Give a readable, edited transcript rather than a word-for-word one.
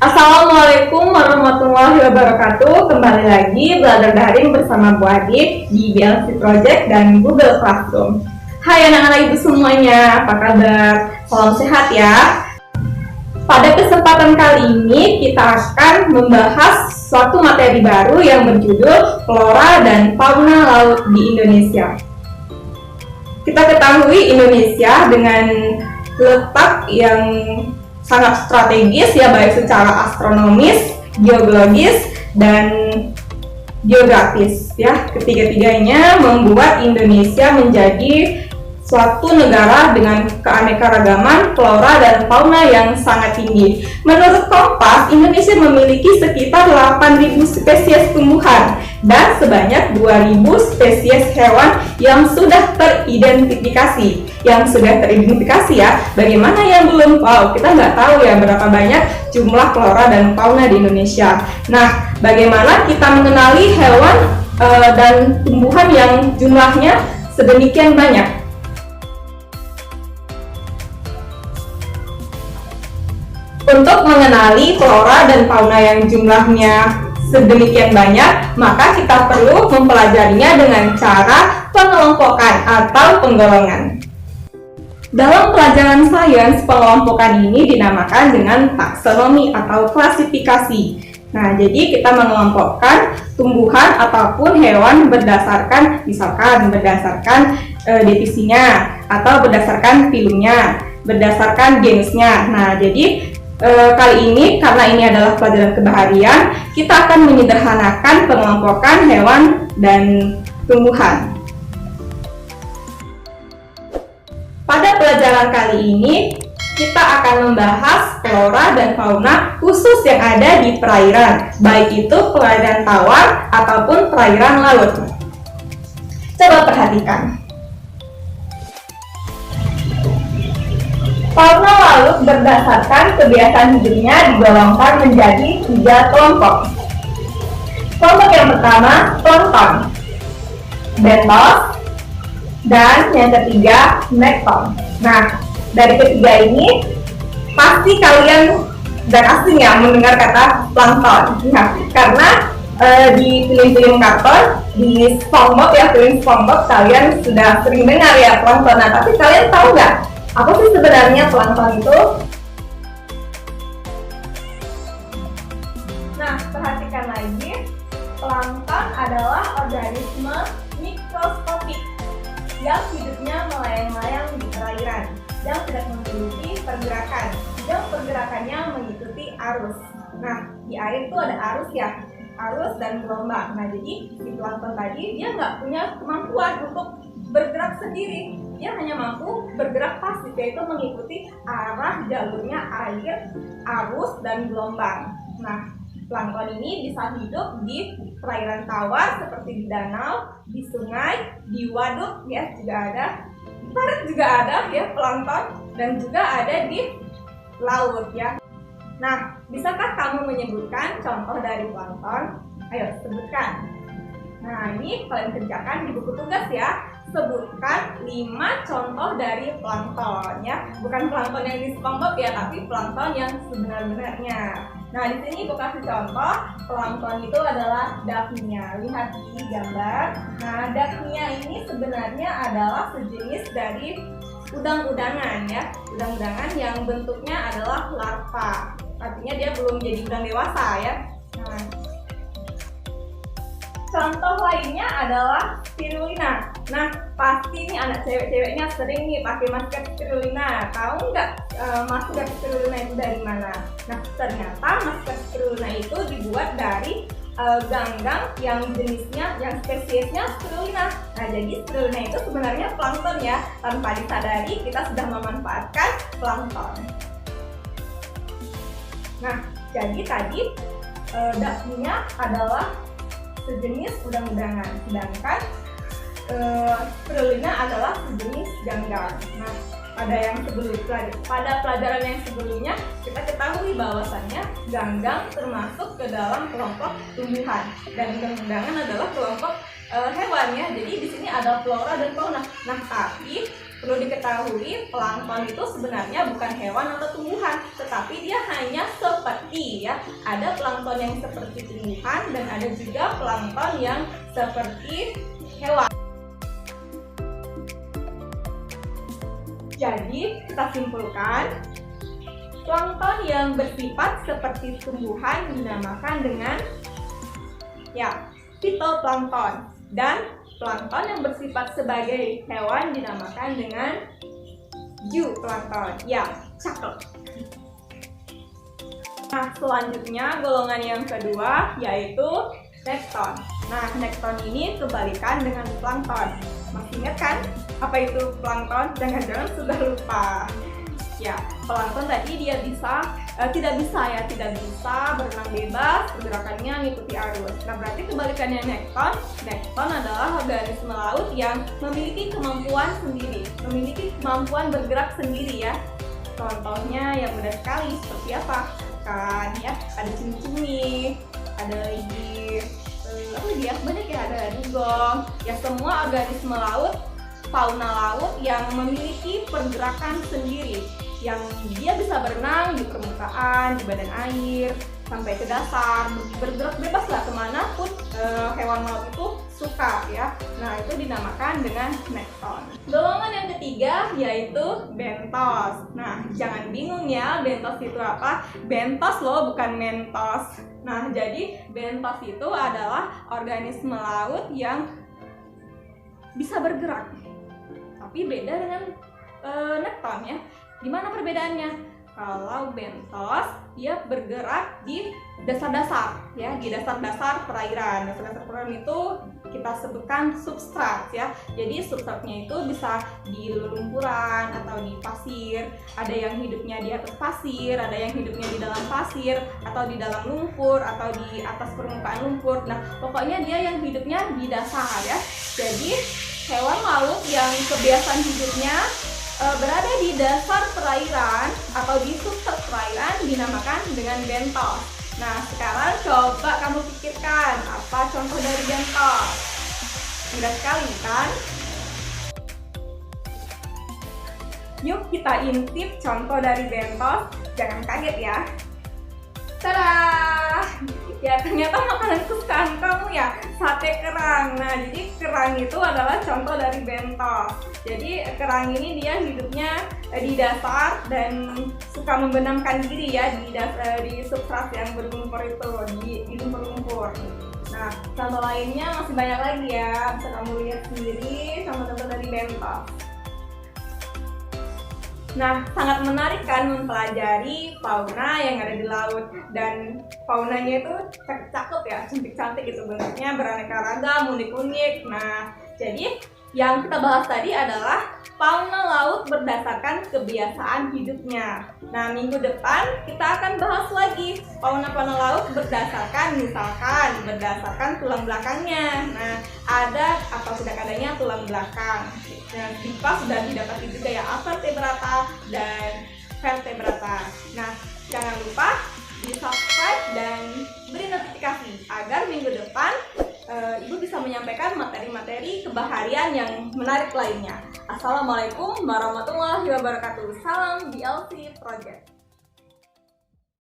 Assalamualaikum warahmatullahi wabarakatuh. Kembali lagi belajar daring bersama Bu Adi di BLC Project dan Google Classroom. Hai anak-anak ibu semuanya, apa kabar? Salam sehat ya. Pada kesempatan kali ini kita akan membahas suatu materi baru yang berjudul Flora dan Fauna Laut di Indonesia. Kita ketahui Indonesia dengan letak yang sangat strategis ya, baik secara astronomis, geologis, dan geografis ya. Ketiga-tiganya membuat Indonesia menjadi suatu negara dengan keanekaragaman flora dan fauna yang sangat tinggi. Menurut Kompas, Indonesia memiliki sekitar 8.000 spesies tumbuhan dan sebanyak 2.000 spesies hewan yang sudah teridentifikasi. Ya, bagaimana yang belum? Wow, kita nggak tahu ya berapa banyak jumlah flora dan fauna di Indonesia. Nah, bagaimana kita mengenali hewan dan tumbuhan yang jumlahnya sedemikian banyak? Untuk mengenali flora dan fauna yang jumlahnya sedemikian banyak, maka kita perlu mempelajarinya dengan cara pengelompokan atau penggolongan. Dalam pelajaran sains, pengelompokan ini dinamakan dengan taksonomi atau klasifikasi. Nah, jadi kita mengelompokkan tumbuhan ataupun hewan berdasarkan, misalkan berdasarkan divisinya, atau berdasarkan filumnya, berdasarkan jenisnya. Nah, jadi kali ini, karena ini adalah pelajaran kebaharian, kita akan menyederhanakan pengelompokan hewan dan tumbuhan. Pada pelajaran kali ini, kita akan membahas flora dan fauna khusus yang ada di perairan, baik itu perairan tawar ataupun perairan laut. Coba perhatikan. Fauna laut berdasarkan kebiasaan hidupnya digolongkan menjadi 3 kelompok. Kelompok yang pertama, plankton, bentos, dan yang ketiga, nekton. Nah, dari ketiga ini pasti kalian dan asing ya mendengar kata plankton. Nah, karena di film-film kartun, di SpongeBob ya, film SpongeBob kalian sudah sering dengar ya plankton. Nah, tapi kalian tahu nggak apa sih sebenarnya plankton itu? Nah, perhatikan lagi, plankton adalah organisme mikroskopik yang hidupnya melayang-layang di perairan, yang tidak memiliki pergerakan, yang pergerakannya mengikuti arus. Nah, di air itu ada arus ya, arus dan gelombang. Nah, jadi di plankton tadi dia nggak punya kemampuan untuk bergerak sendiri. Dia hanya mampu bergerak pasif, yaitu mengikuti arah jalurnya air, arus, dan gelombang. Nah, plankton ini bisa hidup di perairan tawar seperti di danau, di sungai, di waduk ya juga ada, di parit juga ada ya plankton, dan juga ada di laut ya. Nah, bisakah kamu menyebutkan contoh dari plankton? Ayo sebutkan. Nah, ini kalian kerjakan di buku tugas ya. Sebutkan 5 contoh dari plankton ya. Bukan plankton yang di SpongeBob ya, tapi plankton yang sebenar-benarnya. Nah, di sini aku kasih contoh, plankton itu adalah daphnia. Lihat di gambar. Nah, daphnia ini sebenarnya adalah sejenis dari udang-udangan ya. Udang-udangan yang bentuknya adalah larva. Artinya dia belum jadi udang dewasa ya. Nah, contoh lainnya adalah spirulina. Nah, pasti nih anak cewek-ceweknya sering nih pakai masker spirulina. Tahu nggak masker spirulina itu dari mana? Nah, ternyata masker spirulina itu dibuat dari ganggang yang jenisnya, yang spesiesnya spirulina. Nah, jadi spirulina itu sebenarnya plankton ya. Tanpa disadari kita sudah memanfaatkan plankton. Nah, jadi tadi daphnia adalah sejenis udang-udangan, sedangkan spirulina adalah sejenis ganggang. Nah, pada pelajaran yang sebelumnya kita ketahui bahwasannya ganggang termasuk ke dalam kelompok tumbuhan dan udang-udangan adalah kelompok hewan ya. Jadi di sini ada flora dan fauna. Nah, tapi perlu diketahui plankton itu sebenarnya bukan hewan atau tumbuhan, tetapi dia hanya seperti ya Ada plankton yang seperti tumbuhan dan ada juga plankton yang seperti hewan. Jadi kita simpulkan, plankton yang bersifat seperti tumbuhan dinamakan dengan fitoplankton, dan plankton yang bersifat sebagai hewan dinamakan dengan zooplankton. Ya, cakep. Nah, selanjutnya golongan yang kedua yaitu nekton. Nah, nekton ini kebalikan dengan plankton. Masih ingat kan apa itu plankton? Jangan-jangan sudah lupa. Ya, plankton tadi dia tidak bisa berenang bebas, pergerakannya mengikuti arus. Nah, berarti kebalikannya nekton. Nekton adalah organisme laut yang memiliki kemampuan sendiri, memiliki kemampuan bergerak sendiri ya. Contohnya yang mudah sekali seperti apa? Kan ya, ada cumi-cumi, ada lagi banyak ya, ada dugong. Ya, semua organisme laut, fauna laut yang memiliki pergerakan sendiri, yang dia bisa berenang di permukaan, di badan air, sampai ke dasar, bergerak bebas lah kemanapun hewan laut itu suka ya. Nah, itu dinamakan dengan nekton. Golongan yang ketiga yaitu bentos. Nah, jangan bingung ya, bentos itu apa? Bentos loh, bukan mentos. Nah, jadi bentos itu adalah organisme laut yang bisa bergerak, tapi beda dengan nekton ya. Gimana perbedaannya? Kalau bentos dia bergerak di dasar-dasar ya, di dasar-dasar perairan. Dasar-dasar perairan itu kita sebutkan substrat ya. Jadi substratnya itu bisa di lelumpuran atau di pasir. Ada yang hidupnya di atas pasir, ada yang hidupnya di dalam pasir, atau di dalam lumpur, atau di atas permukaan lumpur. Nah, pokoknya dia yang hidupnya di dasar ya. Jadi hewan laut yang kebiasaan hidupnya berada di dasar perairan atau di substrat perairan dinamakan dengan bentos. Nah, sekarang coba kamu pikirkan apa contoh dari bentos. Mudah sekali kan? Yuk kita intip contoh dari bentos. Jangan kaget ya. Tada! Ya, ternyata makanan kesukaan kamu ya, sate kerang. Nah, jadi kerang itu adalah contoh dari bentos. Jadi kerang ini dia hidupnya di dasar dan suka membenamkan diri ya di substrat yang berlumpur itu, di lumpur-lumpur. Nah, contoh lainnya masih banyak lagi ya, bisa kamu lihat sendiri contoh-contoh dari bentos. Nah, sangat menarik kan mempelajari fauna yang ada di laut, dan faunanya itu cakep-cakep ya, cantik-cantik gitu bentuknya, beraneka ragam, unik-unik. Nah, jadi yang kita bahas tadi adalah fauna laut berdasarkan kebiasaan hidupnya. Nah, minggu depan kita akan bahas lagi fauna-fauna laut berdasarkan tulang belakangnya. Nah, ada atau tidak adanya tulang belakang. Nah, BIPA sudah didapati juga ya, vertebrata dan vertebrata. Nah, jangan lupa di subscribe dan beri notifikasi agar minggu depan Ibu bisa menyampaikan materi-materi kebaharian yang menarik lainnya. Assalamualaikum warahmatullahi wabarakatuh. Salam BLC Project.